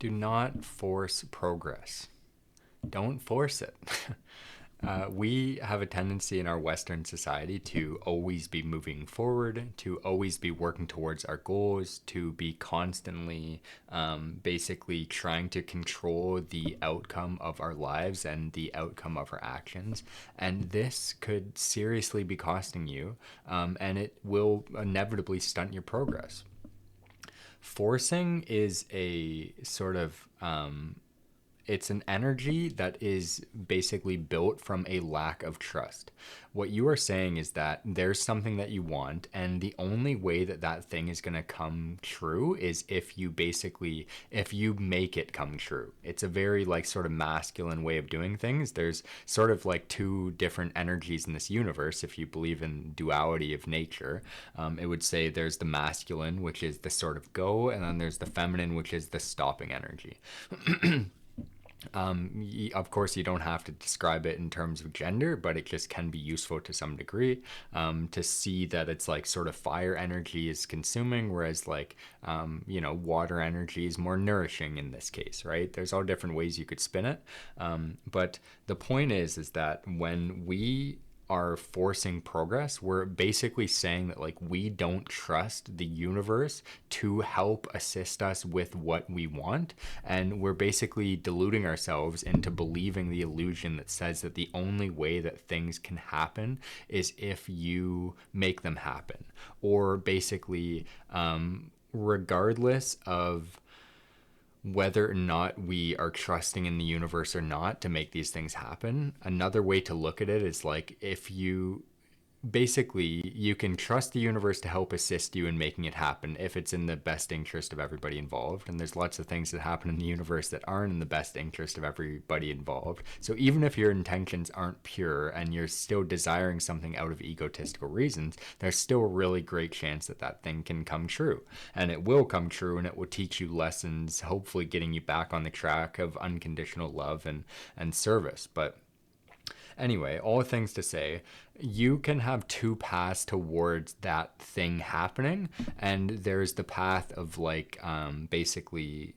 Do not force progress. Don't force it. We have a tendency in our Western society to always be moving forward, to always be working towards our goals, to be constantly basically trying to control the outcome of our lives and the outcome of our actions. And this could seriously be costing you, and it will inevitably stunt your progress. Forcing is a sort of it's an energy that is basically built from a lack of trust. What you are saying is that there's something that you want, and the only way that that thing is going to come true is if you make it come true. It's a very like sort of masculine way of doing things. There's sort of like two different energies in this universe. If you believe in duality of nature, it would say there's the masculine, which is the sort of go, and then there's the feminine, which is the stopping energy. Of course, you don't have to describe it in terms of gender, but it just can be useful to some degree, to see that it's like sort of fire energy is consuming, whereas like, water energy is more nourishing in this case, right? There's all different ways you could spin it. But the point is that when we are forcing progress, we're basically saying that like we don't trust the universe to help assist us with what we want, and we're basically deluding ourselves into believing the illusion that says that the only way that things can happen is if you make them happen, or basically regardless of whether or not we are trusting in the universe or not to make these things happen. Another way to look at it is like if you basically you can trust the universe to help assist you in making it happen if it's in the best interest of everybody involved, and there's lots of things that happen in the universe that aren't in the best interest of everybody involved. So even if your intentions aren't pure and you're still desiring something out of egotistical reasons, there's still a really great chance that that thing can come true, and it will come true, and it will teach you lessons, hopefully getting you back on the track of unconditional love and service. But anyway, all things to say, you can have two paths towards that thing happening, and there's the path of like basically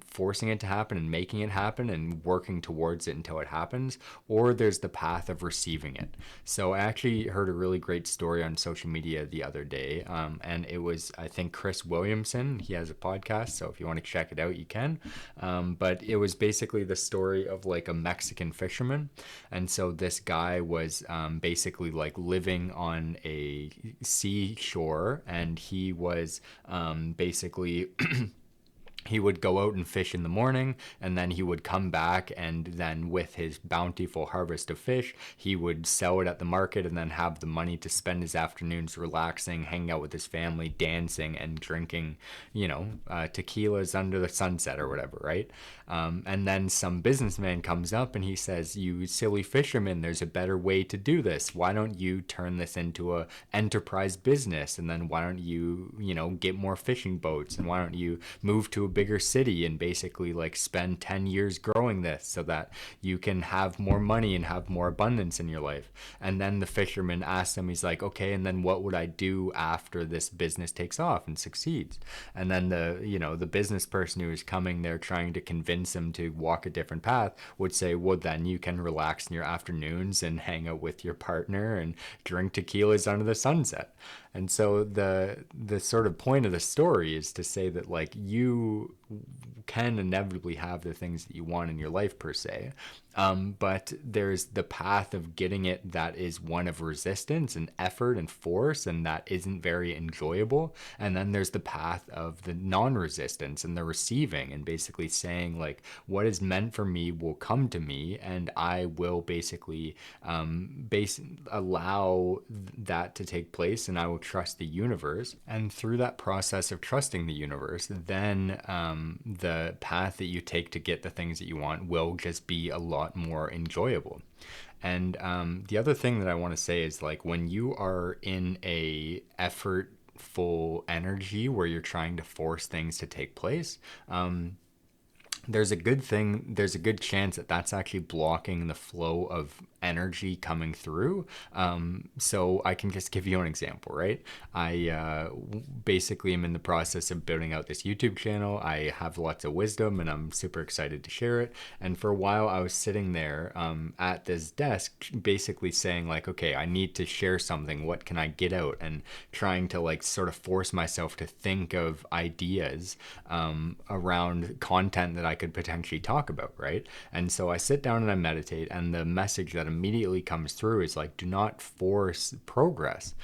forcing it to happen and making it happen and working towards it until it happens, or there's the path of receiving it. So I actually heard a really great story on social media the other day, and it was, I think, Chris Williamson. He has a podcast, so if you want to check it out, you can. But it was basically the story of like a Mexican fisherman, and so this guy was basically like living on a seashore, and he was basically he would go out and fish in the morning, and then he would come back, and then with his bountiful harvest of fish, he would sell it at the market and then have the money to spend his afternoons relaxing, hanging out with his family, dancing and drinking, tequilas under the sunset or whatever, right? And then some businessman comes up and he says, "You silly fisherman, there's a better way to do this. Why don't you turn this into a enterprise business? And then why don't you, get more fishing boats? And why don't you move to a bigger city and basically like spend 10 years growing this so that you can have more money and have more abundance in your life?" And then the fisherman asks him, he's like, "Okay, and then what would I do after this business takes off and succeeds?" And then the business person who is coming there trying to convince him to walk a different path would say, "Well, then you can relax in your afternoons and hang out with your partner and drink tequilas under the sunset." And so the sort of point of the story is to say that like you can inevitably have the things that you want in your life per se, but there's the path of getting it that is one of resistance and effort and force, and that isn't very enjoyable. And then there's the path of the non-resistance and the receiving, and basically saying like, what is meant for me will come to me, and I will basically allow that to take place, and I will trust the universe. And through that process of trusting the universe, then the path that you take to get the things that you want will just be a lot more enjoyable. And the other thing that I want to say is like when you are in a effortful energy where you're trying to force things to take place, there's a good chance that that's actually blocking the flow of energy coming through. So I can just give you an example, right? I basically am in the process of building out this YouTube channel. I have lots of wisdom and I'm super excited to share it. And for a while I was sitting there at this desk basically saying like, okay, I need to share something. What can I get out? And trying to like sort of force myself to think of ideas around content that I could potentially talk about, right? And so I sit down and I meditate, and the message that immediately comes through is like, do not force progress.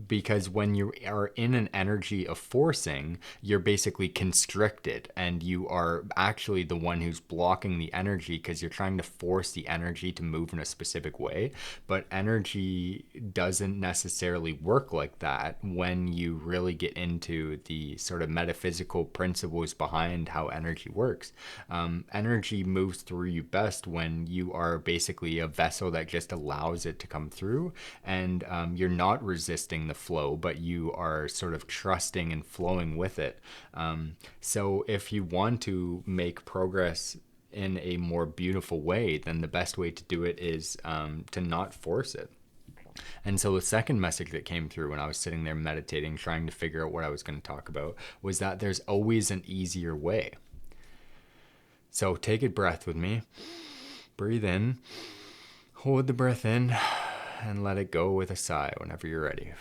Because when you are in an energy of forcing, you're basically constricted and you are actually the one who's blocking the energy because you're trying to force the energy to move in a specific way. But energy doesn't necessarily work like that when you really get into the sort of metaphysical principles behind how energy works. Energy moves through you best when you are basically a vessel that just allows it to come through, and you're not resisting the flow, but you are sort of trusting and flowing with it. So if you want to make progress in a more beautiful way, then the best way to do it is to not force it. And so the second message that came through when I was sitting there meditating, trying to figure out what I was going to talk about, was that there's always an easier way. So take a breath with me. Breathe in, hold the breath in, and let it go with a sigh whenever you're ready.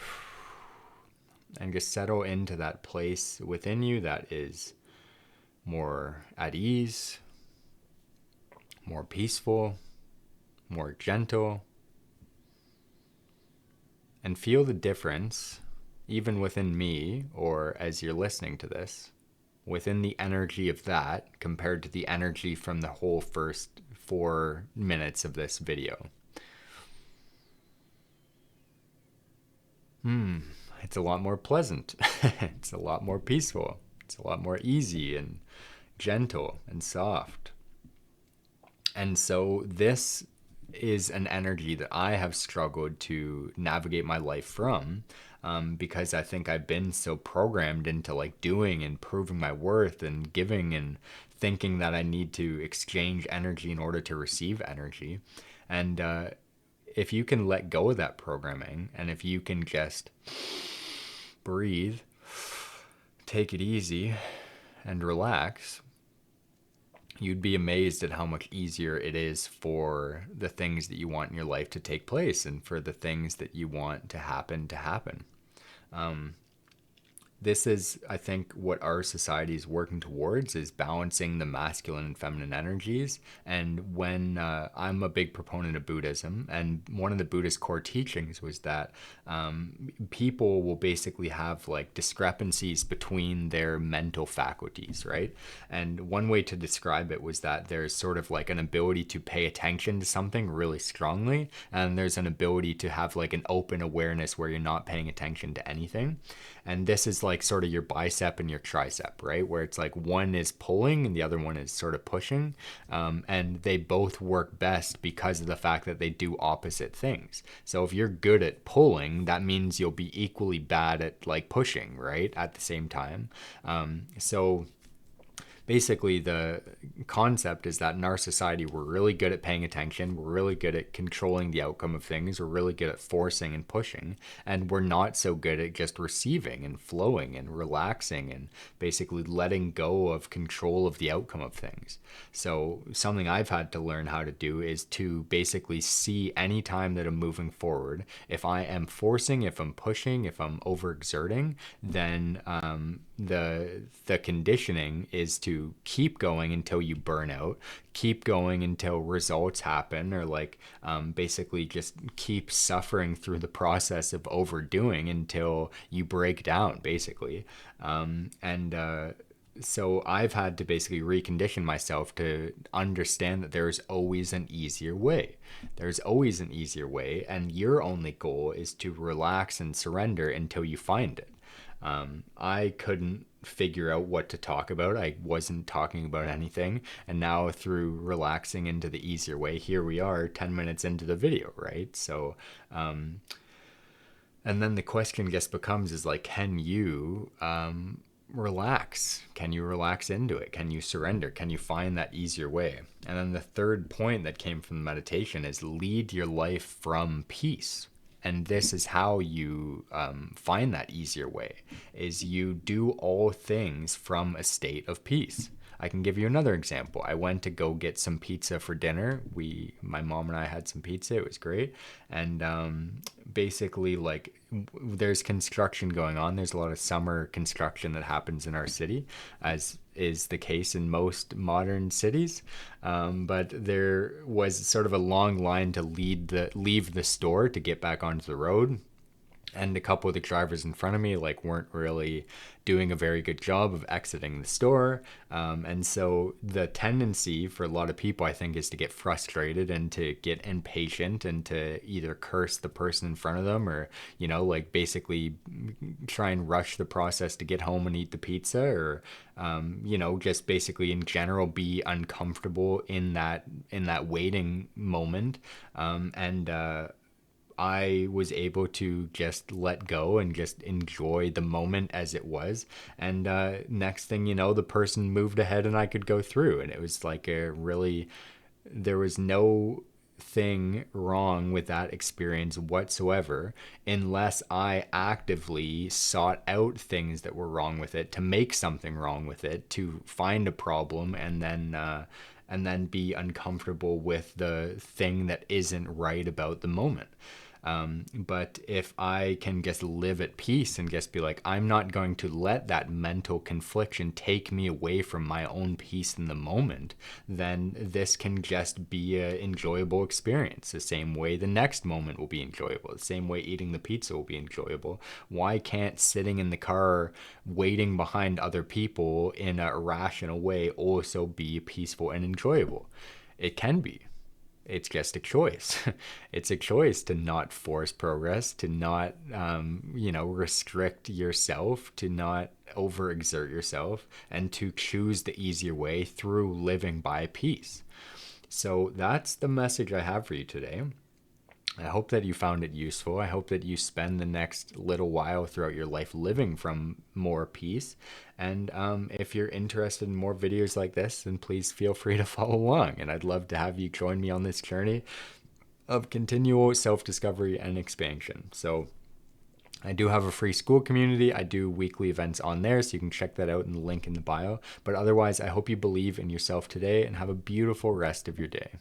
And just settle into that place within you that is more at ease, more peaceful, more gentle. And feel the difference, even within me, or as you're listening to this, within the energy of that compared to the energy from the whole first 4 minutes of this video. It's a lot more pleasant. It's a lot more peaceful. It's a lot more easy and gentle and soft. And so this is an energy that I have struggled to navigate my life from, because I think I've been so programmed into like doing and proving my worth and giving and thinking that I need to exchange energy in order to receive energy. And if you can let go of that programming, and if you can just breathe, take it easy, and relax, you'd be amazed at how much easier it is for the things that you want in your life to take place and for the things that you want to happen to happen. This is, I think, what our society is working towards, is balancing the masculine and feminine energies. And when I'm a big proponent of Buddhism, and one of the Buddhist core teachings was that people will basically have like discrepancies between their mental faculties, right? And one way to describe it was that there's sort of like an ability to pay attention to something really strongly, and there's an ability to have like an open awareness where you're not paying attention to anything. And this is like sort of your bicep and your tricep, right? Where it's like one is pulling and the other one is sort of pushing. And they both work best because of the fact that they do opposite things. So if you're good at pulling, that means you'll be equally bad at like pushing, right? At the same time. So basically the concept is that in our society, we're really good at paying attention. We're really good at controlling the outcome of things. We're really good at forcing and pushing. And we're not so good at just receiving and flowing and relaxing and basically letting go of control of the outcome of things. So something I've had to learn how to do is to basically see any time that I'm moving forward, if I am forcing, if I'm pushing, if I'm overexerting, then the conditioning is to keep going until you burn out, keep going until results happen, or like basically just keep suffering through the process of overdoing until you break down, basically. So I've had to basically recondition myself to understand that there's always an easier way. There's always an easier way, and your only goal is to relax and surrender until you find it. I couldn't figure out what to talk about. I wasn't talking about anything. And now through relaxing into the easier way, here we are 10 minutes into the video, right? So, and then the question just becomes is like, can you relax? Can you relax into it? Can you surrender? Can you find that easier way? And then the third point that came from the meditation is lead your life from peace. And this is how you find that easier way, is you do all things from a state of peace. I can give you another example. I went to go get some pizza for dinner. My mom and I had some pizza. It was great. And basically, like, there's construction going on. There's a lot of summer construction that happens in our city, as is the case in most modern cities. But there was sort of a long line to leave the store to get back onto the road. And a couple of the drivers in front of me like weren't really doing a very good job of exiting the store. And so the tendency for a lot of people, I think, is to get frustrated and to get impatient and to either curse the person in front of them, or, you know, like basically try and rush the process to get home and eat the pizza, or you know, just basically in general be uncomfortable in that waiting moment. I was able to just let go and just enjoy the moment as it was. And next thing you know, the person moved ahead and I could go through. And it was like there was no thing wrong with that experience whatsoever, unless I actively sought out things that were wrong with it, to make something wrong with it, to find a problem, and then be uncomfortable with the thing that isn't right about the moment. But if I can just live at peace and just be like, I'm not going to let that mental confliction take me away from my own peace in the moment, then this can just be an enjoyable experience. The same way the next moment will be enjoyable. The same way eating the pizza will be enjoyable. Why can't sitting in the car waiting behind other people in a rational way also be peaceful and enjoyable? It can be. It's just a choice. It's a choice to not force progress, to not, restrict yourself, to not overexert yourself, and to choose the easier way through living by peace. So that's the message I have for you today. I hope that you found it useful. I hope that you spend the next little while throughout your life living from more peace. And if you're interested in more videos like this, then please feel free to follow along. And I'd love to have you join me on this journey of continual self-discovery and expansion. So I do have a free Skool community. I do weekly events on there, so you can check that out in the link in the bio. But otherwise, I hope you believe in yourself today and have a beautiful rest of your day.